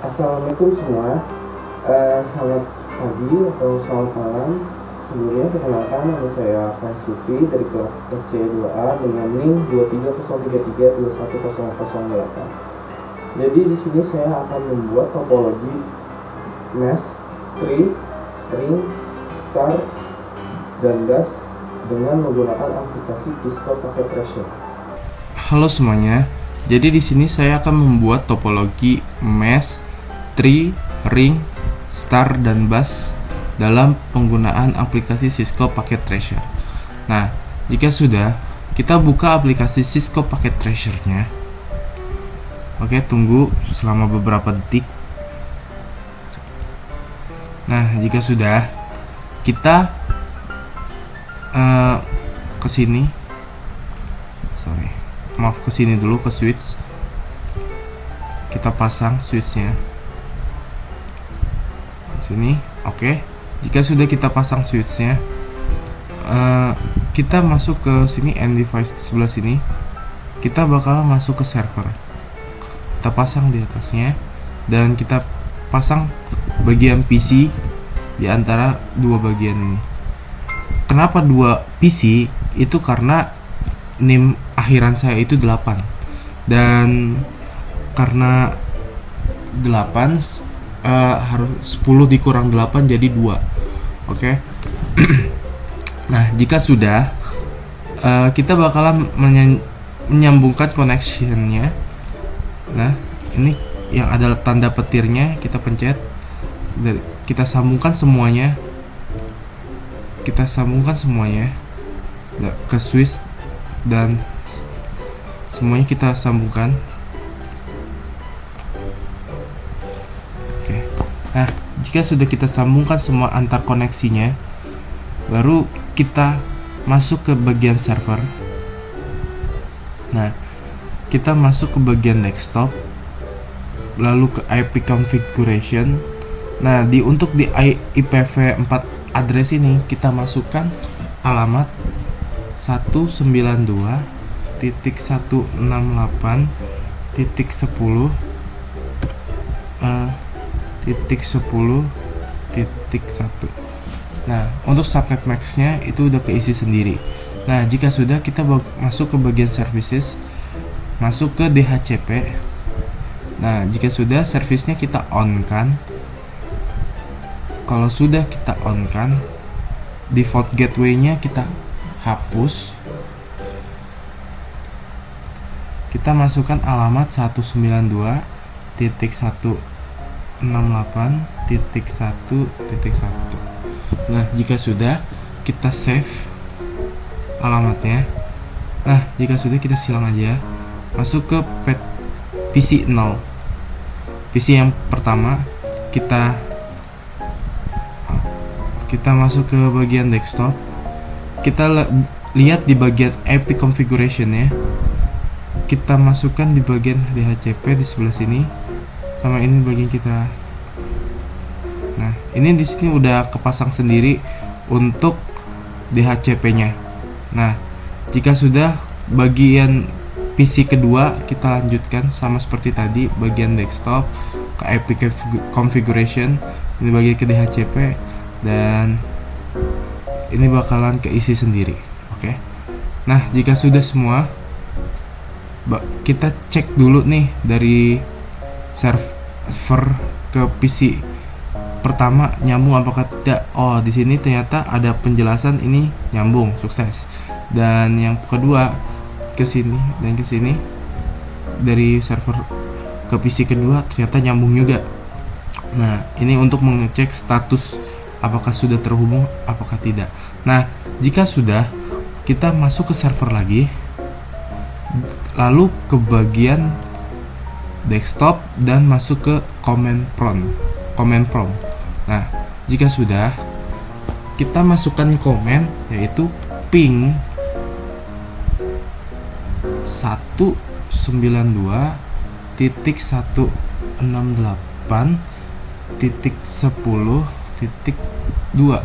Assalamualaikum semua. Selamat pagi atau selamat malam. Sebelumnya perkenalkan, nama saya Faiz Lutfi dari kelas C2A dengan NIM 23033210008. Jadi di sini saya akan membuat topologi mesh, tree, ring, star, dan gas dengan menggunakan aplikasi Cisco pakai Treasure. Halo semuanya. Jadi di sini saya akan membuat topologi mesh, tree, ring, star, dan bus dalam penggunaan aplikasi Cisco Packet Treasure. Nah, jika sudah, kita buka aplikasi Cisco Packet Treasure-nya. Oke, tunggu selama beberapa detik. Nah, jika sudah, kita ke sini. Ke sini dulu, ke switch. Kita pasang switchnya sini. Oke. Jika sudah kita pasang switchnya, kita masuk ke sini, end device di sebelah sini. Kita bakal masuk ke server. Kita pasang di atasnya dan kita pasang bagian PC di antara dua bagian ini. Kenapa dua PC? Itu karena NIM akhiran saya itu 8, dan karena 8 harus 10 dikurang 8 jadi 2. Oke. Nah, jika sudah, kita bakalan menyambungkan connectionnya. Nah, ini yang ada tanda petirnya, kita pencet dan kita sambungkan semuanya. Ke switch dan semuanya kita sambungkan. Oke. Nah, jika sudah kita sambungkan semua antar koneksinya, baru kita masuk ke bagian server. Nah, kita masuk ke bagian desktop, lalu ke IP configuration. Nah, untuk di IPv4 address ini kita masukkan alamat 192.168.10.10.1. Nah, untuk subnet max-nya itu udah keisi sendiri. Nah, jika sudah, kita masuk ke bagian services, masuk ke DHCP. Nah, jika sudah, servisnya kita on kan. Kalau sudah kita on kan, default gateway-nya kita hapus. Kita masukkan alamat 192.168.1.1. Nah, jika sudah, kita save alamatnya. Nah, jika sudah, kita silang aja. Masuk ke PC 0. PC yang pertama, kita masuk ke bagian desktop. Kita lihat di bagian IP configuration ya. Kita masukkan di bagian DHCP di sebelah sini, sama ini bagian kita. Nah, ini di sini udah kepasang sendiri untuk DHCP-nya. Nah, jika sudah, bagian PC kedua kita lanjutkan sama seperti tadi, bagian desktop ke IP configuration, ini bagian ke DHCP, dan ini bakalan keisi sendiri. Oke. Nah, jika sudah semua, kita cek dulu nih dari server ke PC pertama nyambung apakah tidak. Oh, di sini ternyata ada penjelasan ini nyambung, sukses. Dan yang kedua, ke sini dan ke sini, dari server ke PC kedua ternyata nyambung juga. Nah, ini untuk mengecek status apakah sudah terhubung apakah tidak. Nah, jika sudah, kita masuk ke server lagi, lalu ke bagian desktop dan masuk ke command prompt. Nah, jika sudah, kita masukkan command yaitu ping 192.168.10.2.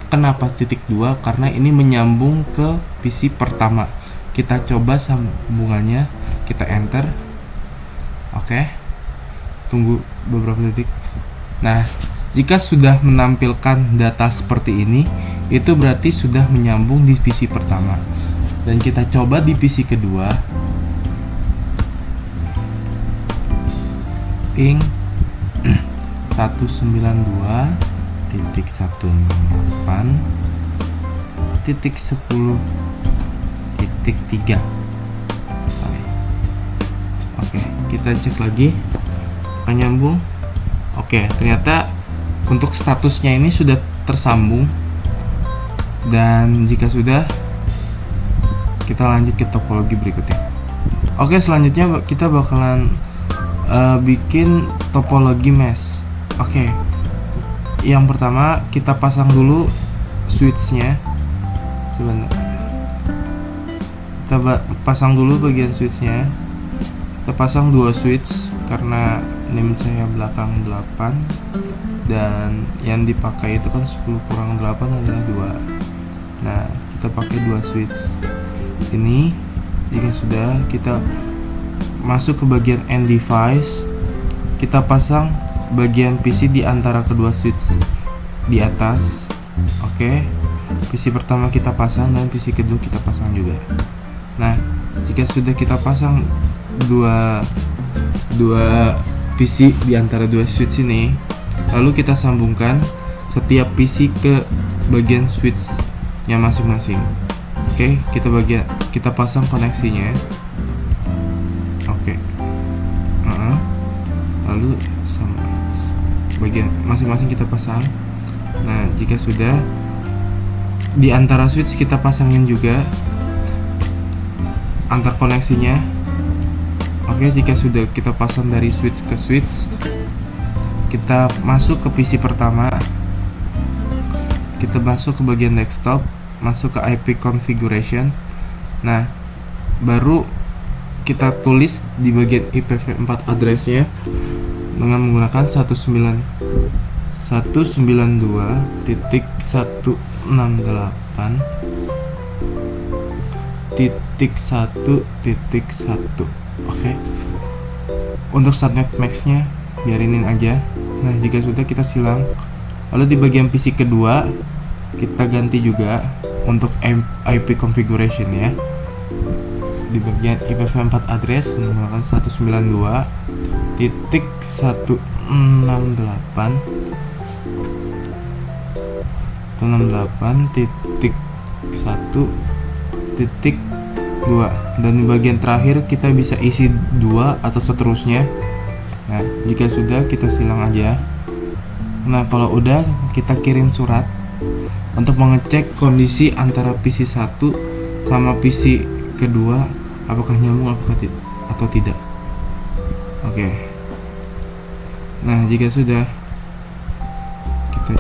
Kenapa titik 2? Karena ini menyambung ke PC pertama. Kita coba sambungannya, kita enter. Oke. tunggu beberapa detik. Nah, jika sudah menampilkan data seperti ini, itu berarti sudah menyambung di PC pertama. Dan kita coba di PC kedua. Ping 192.168.10.3. Oke, kita cek lagi. Akan nyambung. Oke, ternyata untuk statusnya ini sudah tersambung. Dan jika sudah, kita lanjut ke topologi berikutnya. Oke, selanjutnya kita bakalan bikin topologi mesh. Oke, yang pertama kita pasang dulu switchnya. Sebentar, kita pasang dulu bagian switchnya. Kita pasang 2 switch karena NIM saya belakang 8 dan yang dipakai itu kan 10 kurang 8 adalah 2. Nah, kita pakai 2 switch ini. Jika sudah, kita masuk ke bagian end device. Kita pasang bagian PC di antara kedua switch di atas. Oke, PC pertama kita pasang dan PC kedua kita pasang juga. Nah, jika sudah kita pasang dua PC di antara dua switch ini, lalu kita sambungkan setiap PC ke bagian switchnya masing-masing. Oke, kita pasang koneksinya. Oke, lalu sama bagian masing-masing kita pasang. Nah, jika sudah, di antara switch kita pasangin juga antar koneksinya. Oke, jika sudah kita pasang dari switch ke switch, kita masuk ke PC pertama. Kita masuk ke bagian desktop, masuk ke IP configuration. Nah, baru kita tulis di bagian IPv4 addressnya dengan menggunakan 192.168.1.1. Oke. Untuk subnet max-nya biarinin aja. Nah, jika sudah kita silang. Lalu di bagian PC kedua kita ganti juga untuk IP configuration ya. Di bagian IPv4 address menggunakan 192.168.1.2 dan di bagian terakhir kita bisa isi 2 atau seterusnya. Nah, jika sudah kita silang aja. Nah, kalau udah kita kirim surat untuk mengecek kondisi antara PC 1 sama PC kedua apakah nyambung atau tidak. Oke. Nah, jika sudah kita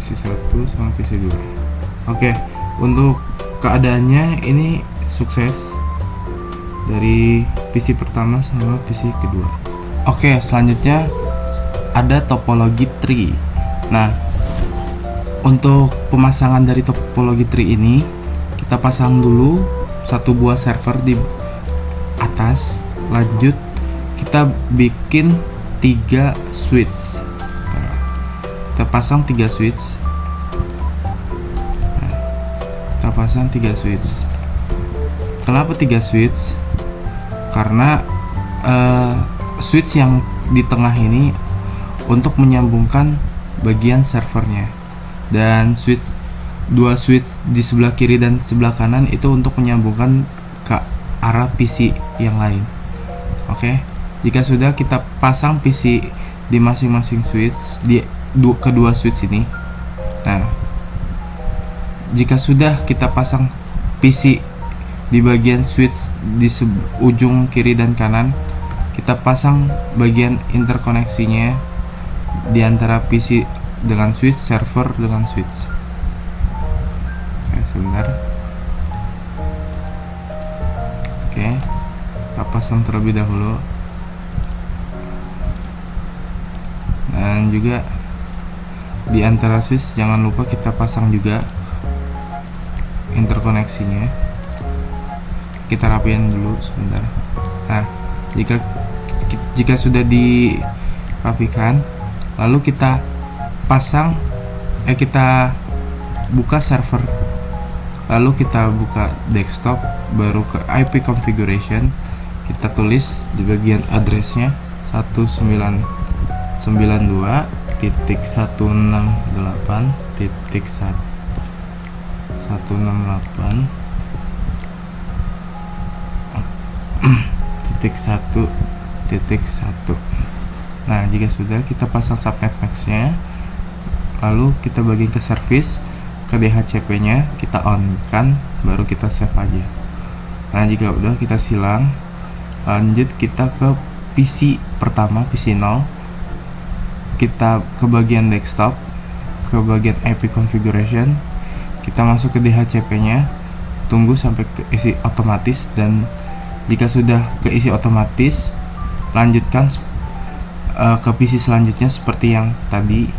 PC 1 sama PC 2. Oke, untuk keadaannya ini sukses dari PC pertama sama PC kedua. Oke, selanjutnya ada topologi tree. Nah, untuk pemasangan dari topologi tree ini kita pasang dulu satu buah server di atas. Lanjut kita bikin 3 switch. Kita pasang 3 switch. Kita pasang 3 switch. Kenapa 3 switch? Karena switch yang di tengah ini untuk menyambungkan bagian servernya, dan 2 switch di sebelah kiri dan sebelah kanan itu untuk menyambungkan ke arah PC yang lain. Oke, jika sudah kita pasang PC di masing-masing switch di kedua switch ini. Nah, jika sudah kita pasang PC di bagian switch di ujung kiri dan kanan, kita pasang bagian interkoneksinya di antara PC dengan switch, server dengan switch. Sebentar. Oke, kita pasang terlebih dahulu. Dan juga di antara switch jangan lupa kita pasang juga interkoneksinya. kita rapiin dulu sebentar. Nah, jika sudah dirapikan, lalu kita kita buka server, lalu kita buka desktop, baru ke IP configuration, kita tulis di bagian addressnya 192.168.1.1.1. Nah, jika sudah, kita pasang subnet max-nya, lalu kita bagian ke service, ke DHCP-nya kita on kan, baru kita save aja. Nah, jika udah, kita silang, lanjut kita ke PC pertama, PC 0, kita ke bagian desktop, ke bagian IP configuration, kita masuk ke DHCP-nya, tunggu sampai keisi otomatis, dan jika sudah keisi otomatis, lanjutkan ke PC selanjutnya seperti yang tadi,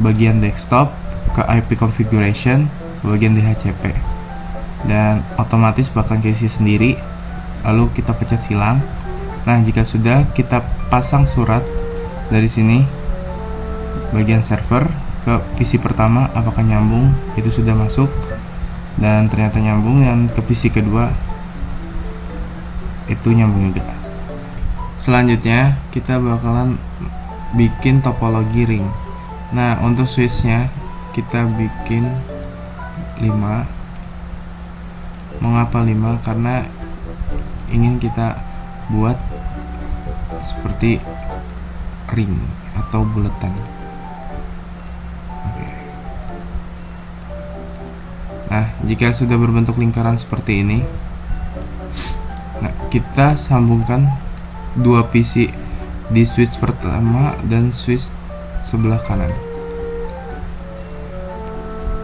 bagian desktop, ke IP configuration, ke bagian DHCP, dan otomatis bakal keisi sendiri. Lalu kita pencet silang. Nah, jika sudah, kita pasang surat dari sini, bagian server ke PC pertama, apakah nyambung, itu sudah masuk, dan ternyata nyambung. Dan ke PC kedua itu nyambung juga. Selanjutnya kita bakalan bikin topologi ring. Nah, untuk switchnya kita bikin 5. Mengapa 5? Karena ingin kita buat seperti ring atau buletan. Oke. Nah, jika sudah berbentuk lingkaran seperti ini, nah, kita sambungkan dua PC di switch pertama dan switch sebelah kanan.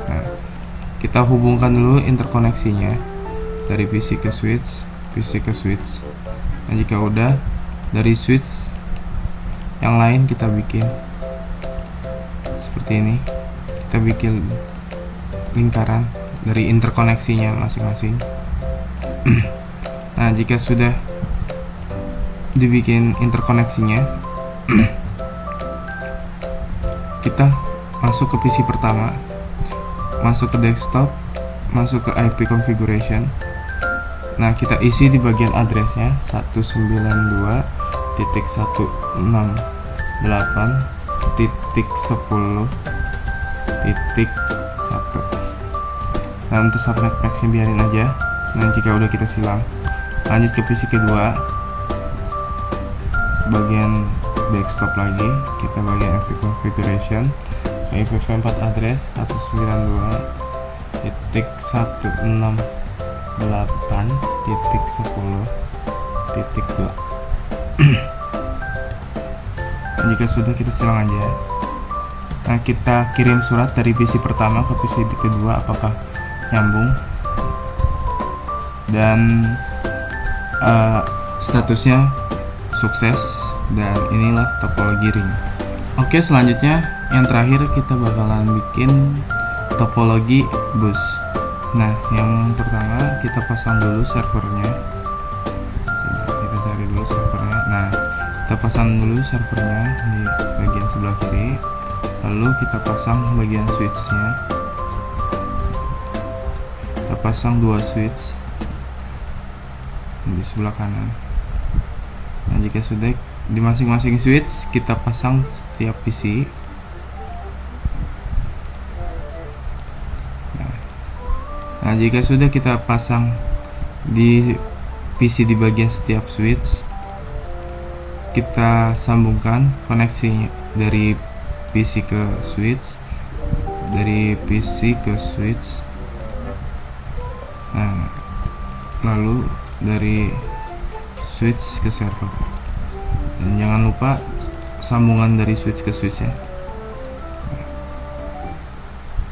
Nah, kita hubungkan dulu interkoneksinya dari PC ke switch, PC ke switch. Nah, jika udah, dari switch yang lain kita bikin seperti ini, kita bikin lingkaran dari interkoneksinya masing-masing. Nah, jika sudah dibikin interkoneksinya, kita masuk ke PC pertama, masuk ke desktop, masuk ke IP configuration. Nah, kita isi di bagian addressnya 192.168.10.1. Nah, untuk subnet max-nya biarin aja. Nah, jika udah, kita silang, lanjut ke PC kedua, bagian desktop lagi, kita bagian IP configuration, ke IPv4 address 192.168.10.2. Jika sudah, kita silang aja. Nah, kita kirim surat dari PC pertama ke PC kedua, apakah nyambung, dan statusnya sukses. Dan inilah topologi ring. Oke, selanjutnya yang terakhir kita bakalan bikin topologi bus. Nah, yang pertama kita pasang dulu servernya. Kita cari dulu servernya. Nah, kita pasang dulu servernya di bagian sebelah kiri, lalu kita pasang bagian switchnya. Kita pasang dua switch di sebelah kanan. Nah, jika sudah, di masing-masing switch kita pasang setiap PC. Nah, jika sudah kita pasang di PC di bagian setiap switch, kita sambungkan koneksi dari PC ke switch, dari PC ke switch. Nah, lalu dari switch ke server. Dan jangan lupa sambungan dari switch ke switch ya.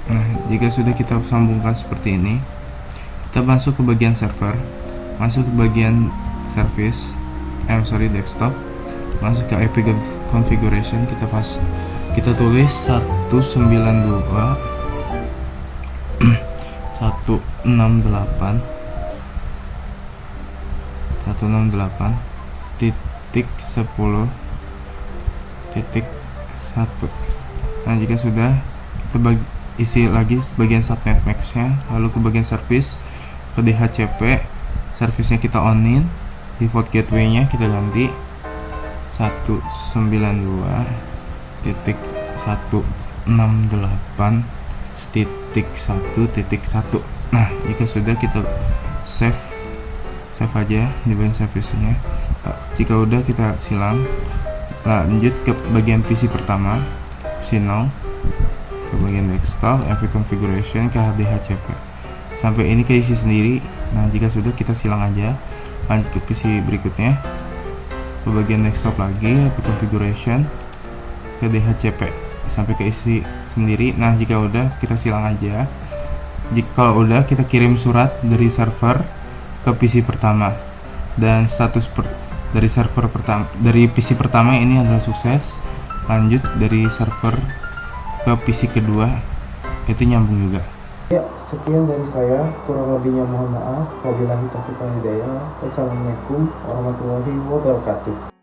Nah, jika sudah kita sambungkan seperti ini, kita masuk ke bagian server, masuk ke bagian service, desktop, masuk ke IP configuration, kita tulis 192.168.10.2. 168.10.1. Nah, jika sudah, kita isi lagi bagian subnet max-nya, lalu ke bagian service, ke DHCP, service-nya kita onin, default gateway-nya kita ganti 192.168.1.1. Nah, jika sudah, kita save aja di bagian service-nya. Jika udah, kita silang, lanjut ke bagian PC pertama, PC 0, ke bagian desktop, Epic configuration, ke DHCP sampai ini keisi sendiri. Nah, jika sudah, kita silang aja, lanjut ke PC berikutnya, ke bagian desktop lagi, Epic configuration, ke DHCP sampai keisi sendiri. Nah, jika udah, kita silang aja. Kalau udah, kita kirim surat dari server ke PC pertama, dan status dari server pertama, dari PC pertama ini adalah sukses. Lanjut dari server ke PC kedua, itu nyambung juga. Ya, sekian dari saya. Kurang lebihnya mohon maaf. Wabillahi taufiq wal hidayah. Wassalamualaikum warahmatullahi wabarakatuh.